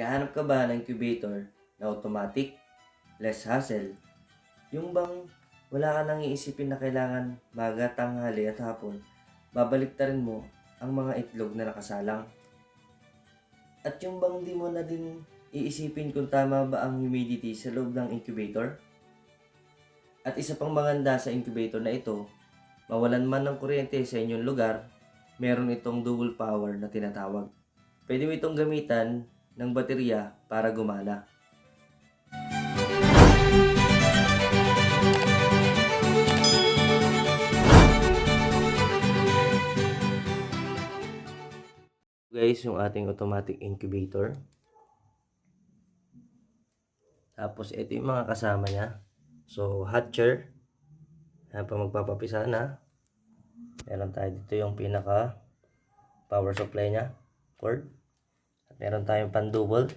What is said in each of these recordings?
Naghahanap ka ba ng incubator na automatic, less hassle? Yung bang wala ka nang iisipin na kailangan maga, tanghali at hapon, babaliktarin mo ang mga itlog na nakasalang? At yung bang di mo na din iisipin kung tama ba ang humidity sa loob ng incubator? At isa pang maganda sa incubator na ito, mawalan man ng kuryente sa inyong lugar, meron itong dual power na tinatawag. Pwede mo itong gamitan ng baterya para gumana. Guys, yung ating automatic incubator. Tapos ito yung mga kasama niya. So, hatcher. Yan pa magpapapisa na. Meron tayo dito yung pinaka power supply niya, cord. At meron tayong pan-double.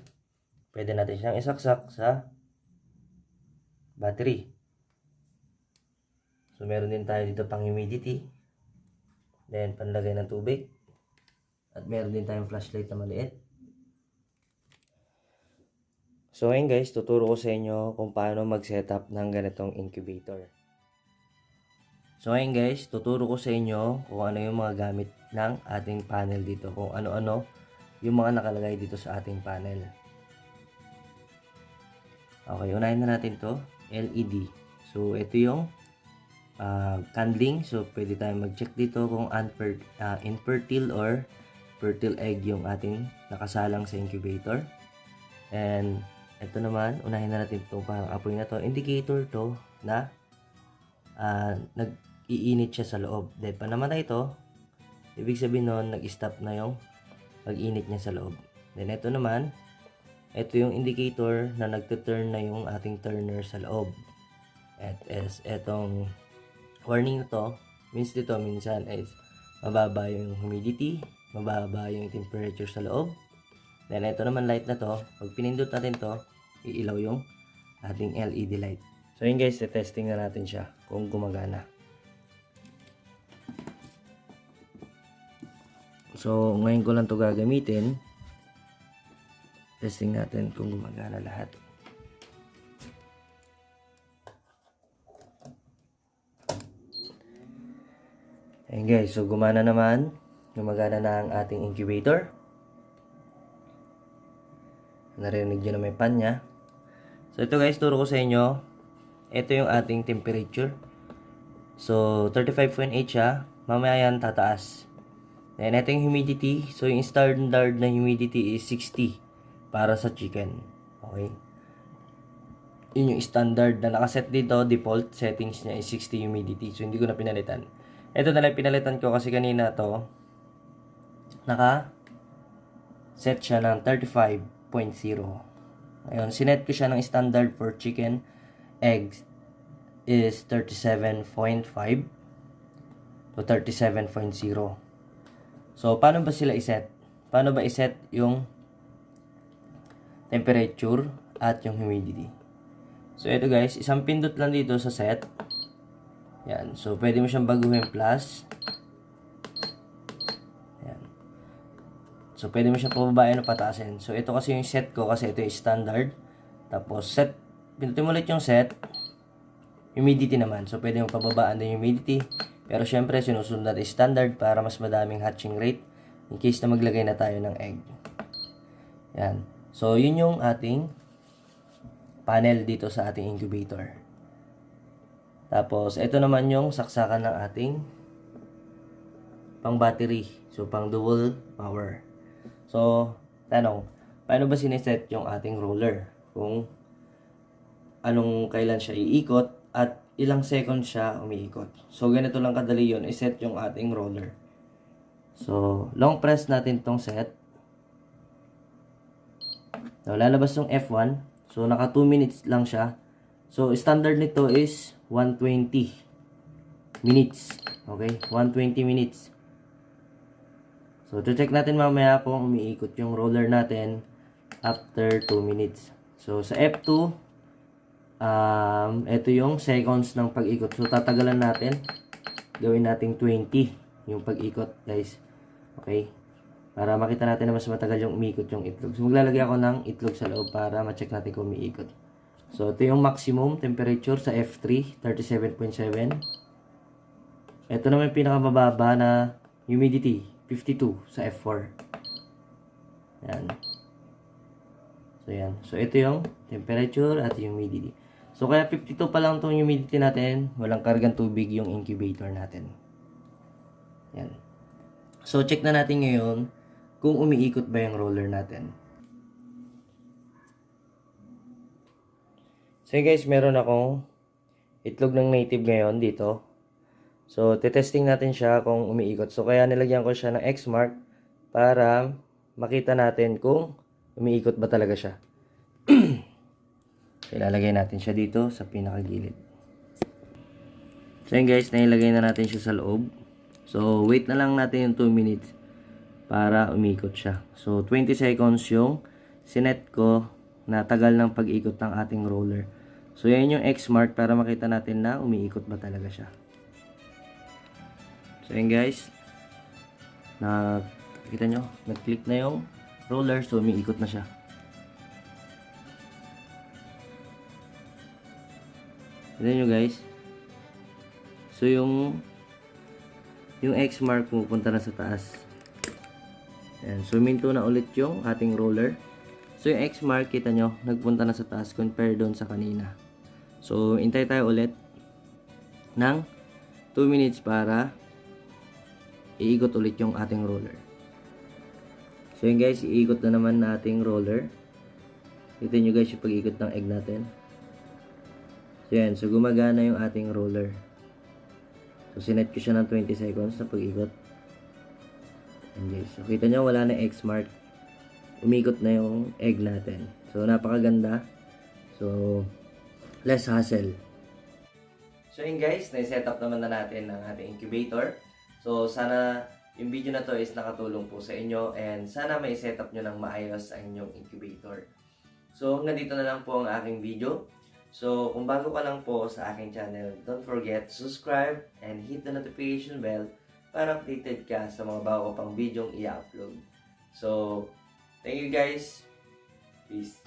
Pwede natin siyang isaksak sa battery. So, meron din tayo dito pang humidity. Then, panlagay ng tubig. At meron din tayong flashlight na maliit. So, ngayon guys, tuturo ko sa inyo kung paano mag-setup ng ganitong incubator. So, ngayon guys, tuturo ko sa inyo kung ano yung mga gamit ng ating panel dito. Kung ano-ano yung mga nakalagay dito sa ating panel. Okay, unahin na natin to LED. So, ito yung candling. So, pwede tayong mag-check dito kung infertile or fertile egg yung ating nakasalang sa incubator. And ito naman, unahin na natin itong parang apoy na to. Indicator to na nag-iinit siya sa loob. Dahil pa namatay ito, ibig sabihin nun, nag-stop na yung pag-init niya sa loob. Then ito naman, ito yung indicator na nagte-turn na yung ating turner sa loob. At etong warning na to, means dito minsan is mababa yung humidity, mababa yung temperature sa loob. Then ito naman light na to, pag pinindot natin to, iilaw yung ating LED light. So yun guys, testing na natin siya kung gumagana. So ngayon ko lang to gagamitin. Testing natin kung gumagana lahat. Ayun guys, so gumana naman. Gumagana na ang ating incubator. Narinig nyo na may pan niya. So ito guys, turo ko sa inyo. Ito yung ating temperature. So 35.8 siya. Mamaya yan tataas. Then ito yung humidity. So yung standard na humidity is 60 para sa chicken. Okay. Yun yung standard na nakaset dito. Default settings niya is 60 humidity. So hindi ko na pinalitan. Ito na lang pinalitan ko kasi kanina to naka set siya ng 35.0. Ngayon, sinet ko siya ng standard for chicken eggs is 37.5 to 37.0. So, paano ba sila iset? Paano ba iset yung temperature at yung humidity? So, ito guys, isang pindot lang dito sa set. Yan. So, pwede mo siyang baguhin plus. Yan. So, pwede mo siyang pababain o pataasin. So, ito kasi yung set ko kasi ito yung standard. Tapos, set. Pindutin mo ulit yung set. Humidity naman. So, pwede mo pababaan din yung humidity. Pero, syempre, sinusunod natin standard para mas madaming hatching rate in case na maglagay na tayo ng egg. Yan. So, yun yung ating panel dito sa ating incubator. Tapos, ito naman yung saksakan ng ating pang battery. So, pang dual power. So, tanong, paano ba sineset yung ating roller? Kung anong kailan siya iikot at ilang seconds siya umiikot. So, ganito lang kadali yun. I-set yung ating roller. So, long press natin tong set. So, lalabas yung F1. So, naka 2 minutes lang siya. So, standard nito is 120 minutes. Okay? 120 minutes. So, check natin mamaya kung umiikot yung roller natin after 2 minutes. So, sa F2, ito yung seconds ng pag-ikot. So, tatagalan natin. Gawin natin 20 yung pag-ikot, guys. Okay? Para makita natin na mas matagal yung umiikot yung itlog. So, maglalagay ako ng itlog sa loob para ma-check natin kung umiikot. So, ito yung maximum temperature sa F3, 37.7. Ito naman yung pinakamababa na humidity, 52 sa F4. Yan. So, yan. So, ito yung temperature at humidity. So, kaya 52 pa lang itong humidity natin. Walang kargang tubig yung incubator natin. Yan. So, check na natin ngayon kung umiikot ba yung roller natin. So, guys, meron akong itlog ng native ngayon dito. So, tetesting natin siya kung umiikot. So, kaya nilagyan ko siya ng X mark para makita natin kung umiikot ba talaga siya. So, ilalagay natin siya dito sa pinakagilid. So, yun guys, nailagay na natin siya sa loob. So, wait na lang natin yung 2 minutes para umikot siya. So, 20 seconds yung sinet ko na tagal ng pag-ikot ng ating roller. So, yan yung X mark para makita natin na umiikot ba talaga siya. So, yun guys. Nakita nyo, nag-click na yung roller. So, umiikot na siya. Kita nyo guys. So, yung X mark pupunta na sa taas. Ayan. So, minto na ulit yung ating roller. So, yung X mark, kita nyo, nagpunta na sa taas compare doon sa kanina. So, hintay tayo ulit ng 2 minutes para iikot ulit yung ating roller. So, yun guys, iikot na naman na ating roller. Kita nyo guys yung pag-ikot ng egg natin. So, yan. So, gumagana yung ating roller. So, sinet ko siya ng 20 seconds na pag-ikot. And guys, so, kita nyo, wala na X mark. Umikot na yung egg natin. So, napakaganda. So, less hassle. So, yun guys, na-set up naman na natin ang ating incubator. So, sana yung video na to is nakatulong po sa inyo and sana may set up nyo ng maayos ang inyong incubator. So, hanggang dito na lang po ang aking video. So, kung bago ka lang po sa aking channel, don't forget to subscribe and hit the notification bell para updated ka sa mga bago pang video i-upload. So, thank you guys. Peace.